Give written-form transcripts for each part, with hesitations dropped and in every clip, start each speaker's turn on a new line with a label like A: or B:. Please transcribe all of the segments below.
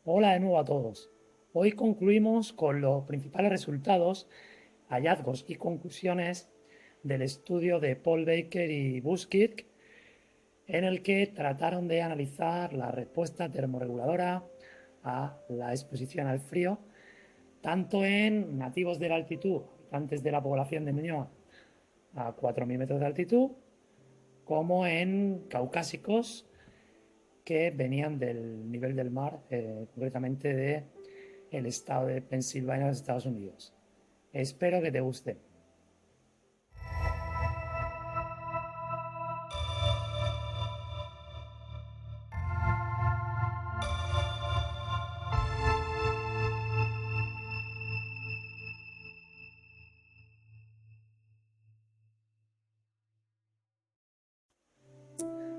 A: Hola de nuevo a todos. Hoy concluimos con los principales resultados, hallazgos y conclusiones del estudio de Paul Baker y Buskirk, en el que trataron de analizar la respuesta termorreguladora a la exposición al frío, tanto en nativos de la altitud, habitantes de la población de Ñuñoa a 4.000 metros de altitud, como en caucásicos que venían del nivel del mar, concretamente de el estado de Pensilvania en los Estados Unidos. Espero que te guste.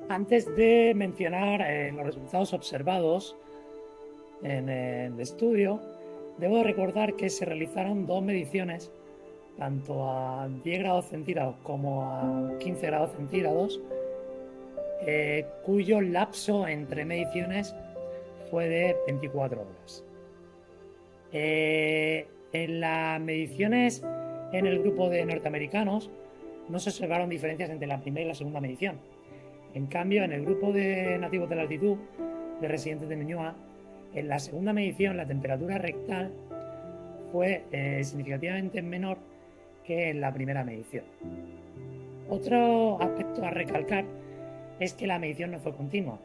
A: Antes de mencionar los resultados observados en el estudio, debo recordar que se realizaron dos mediciones, tanto a 10 grados centígrados como a 15 grados centígrados, cuyo lapso entre mediciones fue de 24 horas. En las mediciones en el grupo de norteamericanos no se observaron diferencias entre la primera y la segunda medición. En cambio, en el grupo de nativos de la altitud, de residentes de Ñuñoa, en la segunda medición la temperatura rectal fue significativamente menor que en la primera medición. Otro aspecto a recalcar es que la medición no fue continua,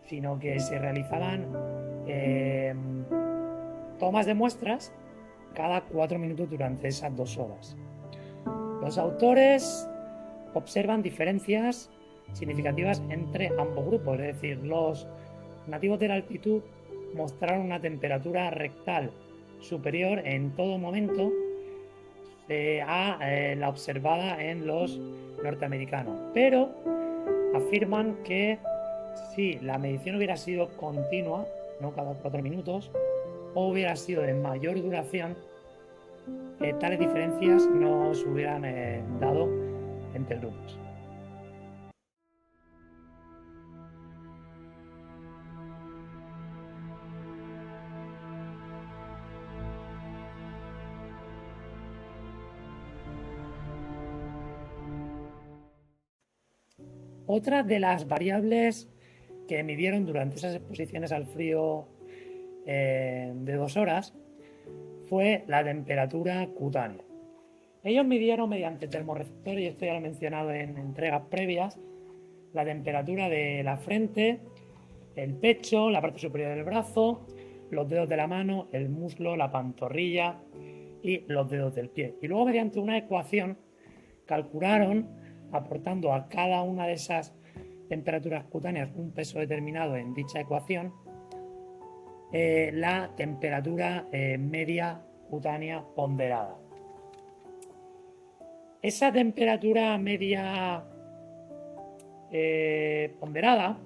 A: sino que se realizaban tomas de muestras cada 4 minutos durante esas 2 horas. Los autores observan diferencias significativas entre ambos grupos, es decir, los nativos de la altitud mostraron una temperatura rectal superior en todo momento a la observada en los norteamericanos, pero afirman que si la medición hubiera sido continua, no cada 4 minutos, o hubiera sido de mayor duración, tales diferencias no se hubieran dado entre grupos. Otra de las variables que midieron durante esas exposiciones al frío de 2 horas fue la temperatura cutánea. Ellos midieron mediante termorreceptores, y esto ya lo he mencionado en entregas previas, la temperatura de la frente, el pecho, la parte superior del brazo, los dedos de la mano, el muslo, la pantorrilla y los dedos del pie. Y luego, mediante una ecuación, calcularon, aportando a cada una de esas temperaturas cutáneas un peso determinado en dicha ecuación, la temperatura media cutánea ponderada. Esa temperatura media ponderada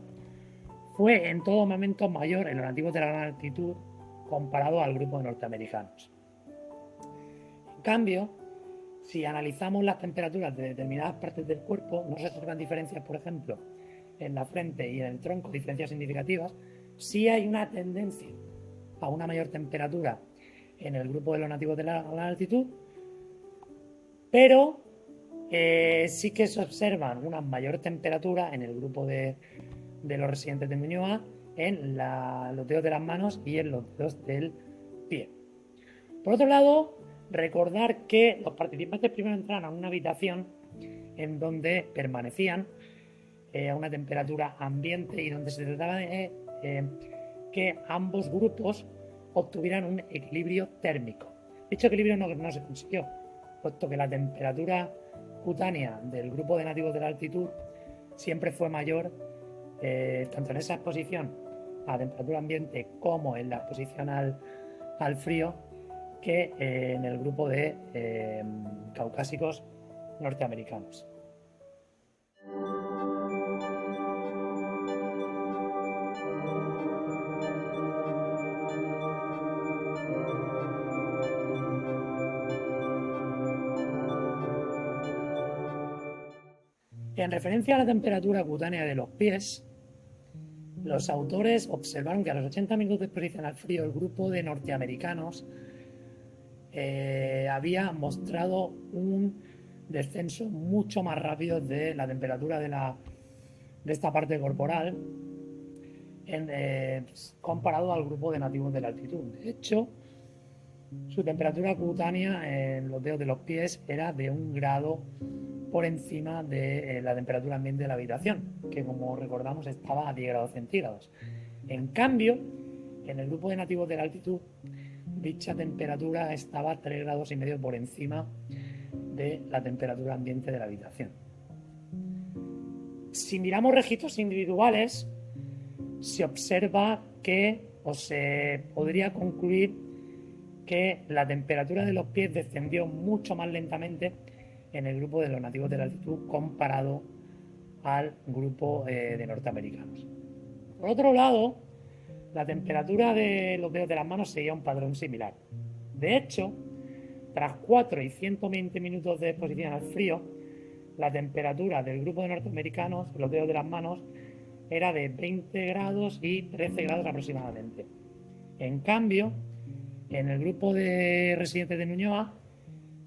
A: fue en todo momento mayor en los nativos de la gran altitud comparado al grupo de norteamericanos. En cambio, si analizamos las temperaturas de determinadas partes del cuerpo, no se observan diferencias, por ejemplo, en la frente y en el tronco, diferencias significativas. Sí hay una tendencia a una mayor temperatura en el grupo de los nativos de la gran altitud, pero sí que se observan una mayor temperatura en el grupo de los residentes de Ñuñoa, en los dedos de las manos y en los dedos del pie. Por otro lado, recordar que los participantes primero entraron a una habitación en donde permanecían a una temperatura ambiente y donde se trataba de que ambos grupos obtuvieran un equilibrio térmico. Dicho equilibrio no se consiguió, puesto que la temperatura cutánea del grupo de nativos de la altitud siempre fue mayor, tanto en esa exposición a temperatura ambiente como en la exposición al frío, que en el grupo de caucásicos norteamericanos. En referencia a la temperatura cutánea de los pies, Los autores observaron que a los 80 minutos de exposición al frío el grupo de norteamericanos había mostrado un descenso mucho más rápido de la temperatura de esta parte corporal comparado al grupo de nativos de la altitud. De hecho, su temperatura cutánea en los dedos de los pies era de 1 grado por encima de la temperatura ambiente de la habitación, que como recordamos estaba a 10 grados centígrados. En cambio, en el grupo de nativos de la altitud, dicha temperatura estaba 3,5 grados por encima de la temperatura ambiente de la habitación. Si miramos registros individuales, se observa que, o se podría concluir que la temperatura de los pies descendió mucho más lentamente en el grupo de los nativos de la altitud comparado al grupo de norteamericanos. Por otro lado, la temperatura de los dedos de las manos seguía un patrón similar. De hecho, tras 4 y 120 minutos de exposición al frío, la temperatura del grupo de norteamericanos, los dedos de las manos, era de 20 grados y 13 grados aproximadamente. En cambio, en el grupo de residentes de Ñuñoa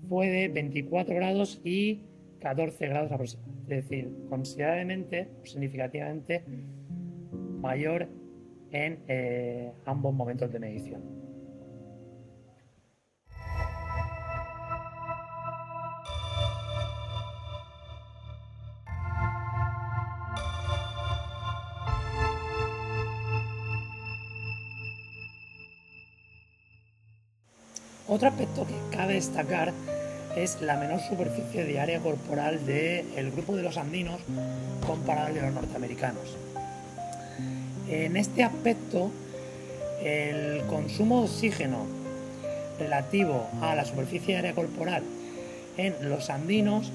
A: fue de 24 grados y 14 grados aproximadamente. Es decir, considerablemente, significativamente mayor en ambos momentos de medición. Otro aspecto que cabe destacar es la menor superficie de área corporal del grupo de los andinos comparado al de los norteamericanos. En este aspecto, el consumo de oxígeno relativo a la superficie de área corporal en los andinos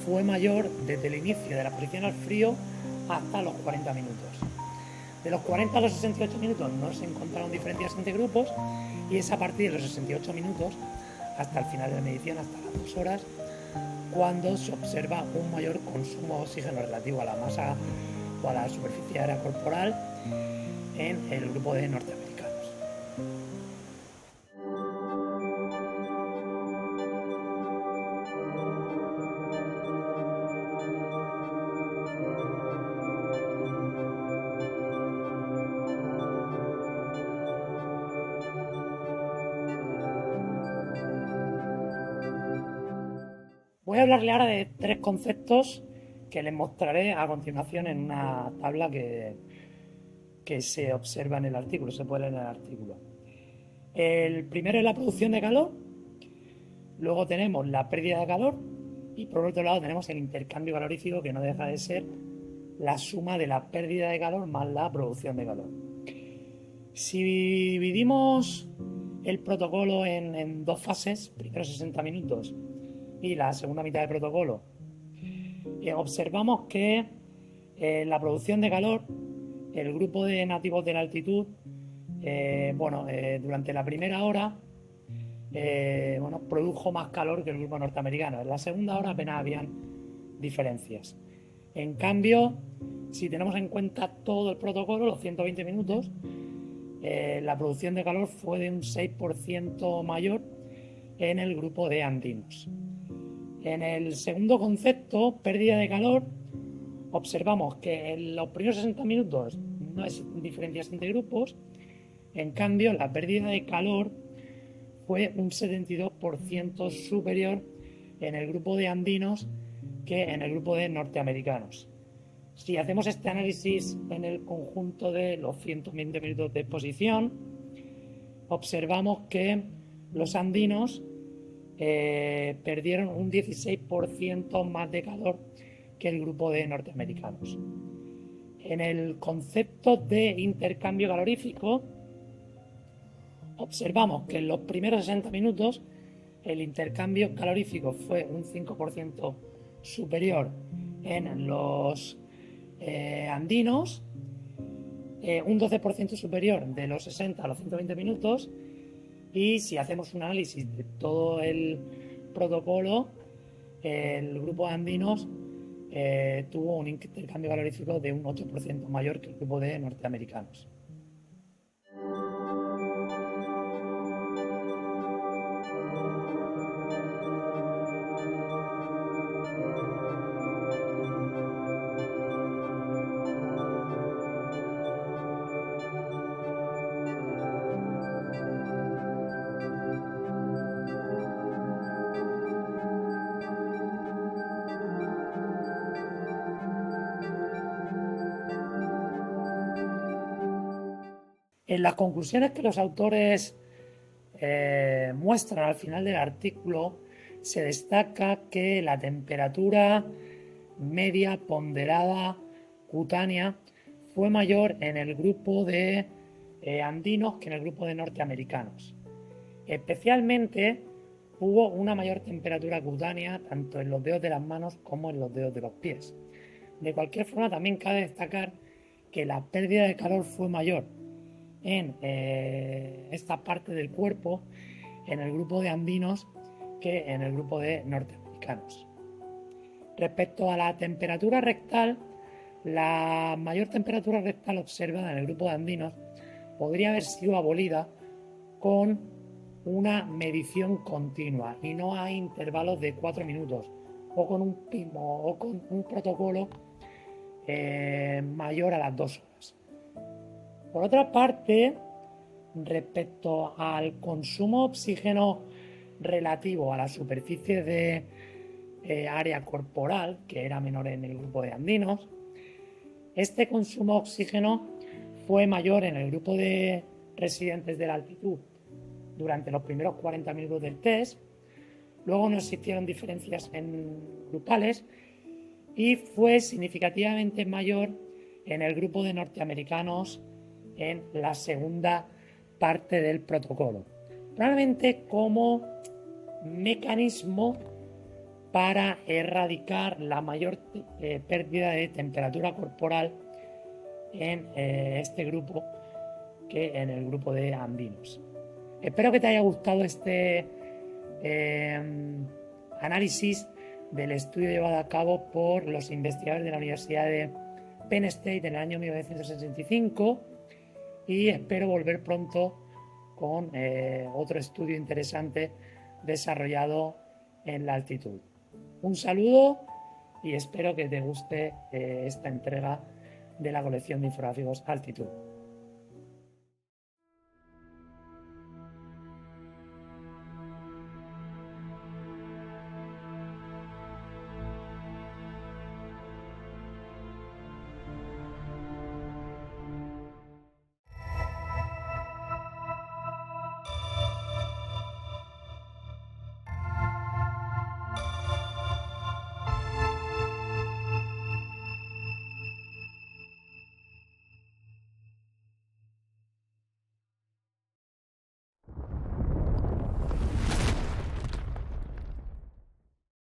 A: fue mayor desde el inicio de la exposición al frío hasta los 40 minutos. De los 40 a los 68 minutos no se encontraron diferencias entre grupos, y es a partir de los 68 minutos hasta el final de la medición, hasta las 2 horas, cuando se observa un mayor consumo de oxígeno relativo a la masa o a la superficie aérea corporal en el grupo de norteamericanos. Voy a hablarle ahora de 3 conceptos que les mostraré a continuación en una tabla que se observa en el artículo, se puede leer en el artículo. El primero es la producción de calor, luego tenemos la pérdida de calor y por otro lado tenemos el intercambio calorífico, que no deja de ser la suma de la pérdida de calor más la producción de calor. Si dividimos el protocolo en 2 fases, primero 60 minutos y la segunda mitad del protocolo, observamos que la producción de calor, el grupo de nativos de la altitud, durante la primera hora produjo más calor que el grupo norteamericano. En la segunda hora apenas habían diferencias. En cambio, si tenemos en cuenta todo el protocolo, los 120 minutos, la producción de calor fue de un 6% mayor en el grupo de andinos. En el segundo concepto, pérdida de calor, observamos que en los primeros 60 minutos no hay diferencias entre grupos. En cambio, la pérdida de calor fue un 72% superior en el grupo de andinos que en el grupo de norteamericanos. Si hacemos este análisis en el conjunto de los 120 minutos de exposición, observamos que los andinos perdieron un 16% más de calor que el grupo de norteamericanos. En el concepto de intercambio calorífico, observamos que en los primeros 60 minutos el intercambio calorífico fue un 5% superior en los andinos, un 12% superior de los 60 a los 120 minutos, y si hacemos un análisis de todo el protocolo, el grupo de andinos tuvo un intercambio calorífico de un 8% mayor que el grupo de norteamericanos. En las conclusiones que los autores muestran al final del artículo, se destaca que la temperatura media ponderada cutánea fue mayor en el grupo de andinos que en el grupo de norteamericanos. Especialmente hubo una mayor temperatura cutánea tanto en los dedos de las manos como en los dedos de los pies. De cualquier forma, también cabe destacar que la pérdida de calor fue mayor en esta parte del cuerpo en el grupo de andinos que en el grupo de norteamericanos. Respecto a la temperatura rectal, la mayor temperatura rectal observada en el grupo de andinos podría haber sido abolida con una medición continua y no a intervalos de 4 minutos o con un protocolo mayor a las 2 horas. Por otra parte, respecto al consumo de oxígeno relativo a la superficie de área corporal, que era menor en el grupo de andinos, este consumo de oxígeno fue mayor en el grupo de residentes de la altitud durante los primeros 40 minutos del test. Luego no existieron diferencias grupales y fue significativamente mayor en el grupo de norteamericanos en la segunda parte del protocolo, probablemente como mecanismo para erradicar la mayor pérdida de temperatura corporal en este grupo que en el grupo de andinos. Espero que te haya gustado este análisis del estudio llevado a cabo por los investigadores de la Universidad de Penn State en el año 1965 y espero volver pronto con otro estudio interesante desarrollado en la altitud. Un saludo y espero que te guste esta entrega de la colección de infográficos Altitud.